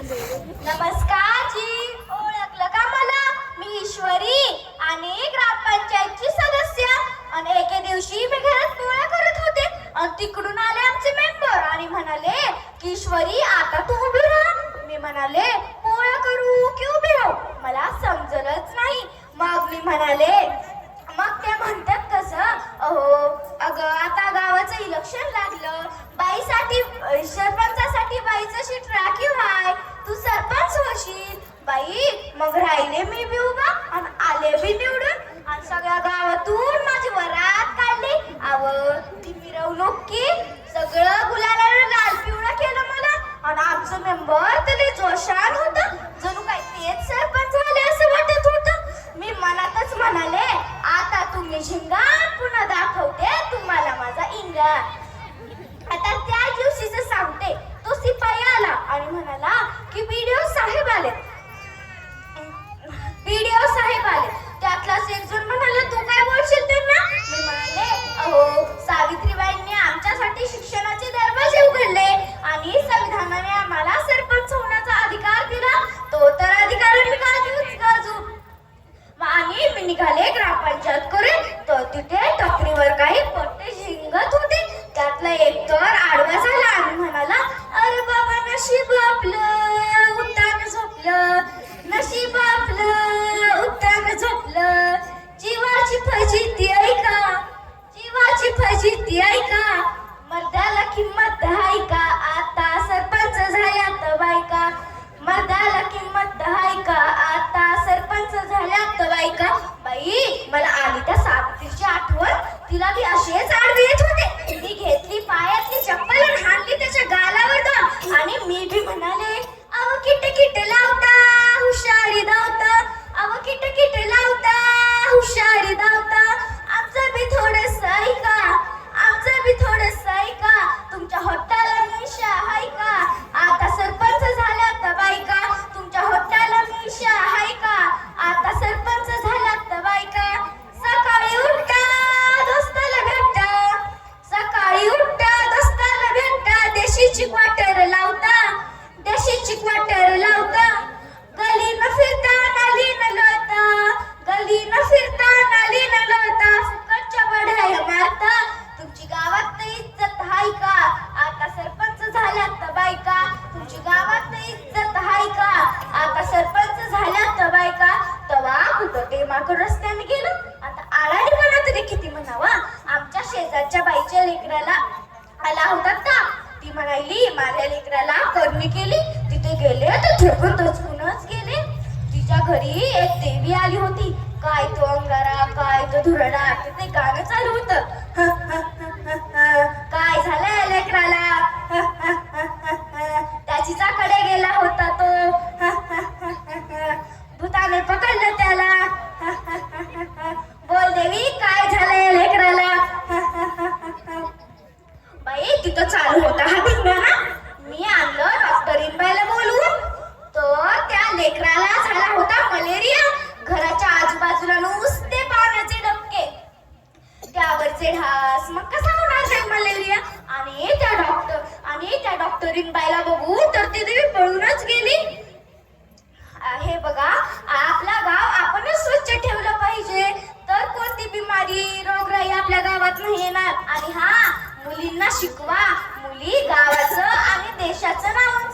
नमस्कार जी, ओळखलं का मला? मी ईश्वरी आणि ग्रामपंचायतची सदस्य. आणि एके दिवशी मी घरात पोळ्या करत होते आणि तिकडून आले आमचे मेंबर आणि म्हणाले की ईश्वरी आता तू उभी राहा. मी म्हणाले पोळ्या करू की उभी राहू, मला समजलंच नाही. मग मी म्हणाले, मग ते म्हणतात कसं, अहो अगं आता गावाचं इलेक्शन लागलं, बाईसाठी सरपंचासाठी बाईचं सीट राखीव आहे, तू सरपंच होशील. बाई मग राहिले मी बी उभा आणि आले बी निवडून आणि सगळ्या गावातून माझी वरात काढली. अव ती मिरवणूक की सगळं गुलालाला लाल पिवळं केलं मला. आणि आमचं मेंबर तरी जोशान होतं, जणू काय तेच सरपंच झाले असं वाटत होतं. मी मनातच म्हणाले, आता तुम्ही झिंगा पुन्हा दाखवते तुम्हाला माझा इंगा. आता त्या दिवशीच सांगते, तो शिपाई आला आणि म्हणाला की बीडीओ साहेब आले. बीडीओ साहेब आले. त्यातलाच एक जण म्हणाला, तू काय बोलशील त्यांना? मी म्हणाले, अहो सावित्रीबाईंनी आमच्यासाठी शिक्षणाचे दरवाजे उघडले आणि संविधानाने आम्हाला सरपंच होण्याचा अधिकार दिला, तो तर अधिकार मी का देऊच गाजू. आणि मी निघाले ग्रामपंचायत करून. तर तिथे टपरीवर काही पट्टे झिंगत होते. त्यातला एक तर आडवा झाला आणि म्हणाला, अरे बाबा नशीब आपलं उत्तान झोपलं, नशीब आपलं उत्तान झोपलं, जीवाची फजिती ऐका, जीवाची फजिती ऐका, मर्दाला किंमत आहे का, आता सरपंच झाल्यात बायका, मर्दाला किंमत आहे का, आता सरपंच झाल्यात बायका. बाई मला आली त्या सावित्रीची आठवण. तिला ती अशीच आडवी येत होते. मी घेतली पायातली चप्पल आणि हाणली त्याच्या गालावर दोन. आणि मी बी म्हणाले, अव किट किट लावता हुशारी धावता, अव किट किट लावता हुशारी धावता, आमचं बी थोडंसं ऐका, आमचं बी थोडंसं ऐका, तुमच्या होटाला मिशा आहे का, आता सरपंच झाल्यात बायका, तुमच्या होटाला मिशा आहे का, आता सरपंच झाल्यात बायका. सकाळी उठा दोस्ताला भेटा, सकाळी उठा दोस्ताला भेटा, देशीची क्वार्टर लावता, देशीची क्वार्टर लावता, गली न फिरता नाली न लोळता, गली न फिरता नाली न लोळता, फुकटच्या बढाया मारता, तुमची गावात इज्जत हाय का, आता सरपंच झाल्यात बायका, तुमची गावात इज्जत हाय का, आता सरपंच झाल्यात बायका. तवा कुठं ते माकड रस्त्याने गेलं. आता आळाडीपणा तरी किती म्हणावा. आमच्या शेजारच्या बाईच्या लेकराला आला होता का, ती म्हणाली माझ्या लेकराला करणी केली. तिथे गेले तर झोपून दचकूनच गेले. तिच्या घरी एक देवी आली होती. काय तो अंगारा, काय तो धुरडा, ते गाणं चालू होतं. काय झालंय लेकराला, त्याची चाकडे गेला होता तो, भूताने पकडलं त्याला. बोल देवी काय झालंय लेकराला. बाई तिथं चालू होता हा धिंगाणा. मी आणलं डॉक्टरीनबाईला बोलवून. तर त्या लेकराला झाला होता मलेरिया. घराच्या आजूबाजूला नुसते पाण्याचे डबके, त्यावरचे ढास, मग कसा होणार काय मलेरिया. आणि त्या डॉक्टरीनबाईला बघू तर ती देवी पळूनच गेली. हे बघा, आपला गाव आपणच स्वच्छ ठेवलं पाहिजे तर कोणती बिमारी रोगराई आपल्या गावात नाही येणार. आणि हा, मुलींना शिकवा, मुली गावाचं आणि देशाचं नाव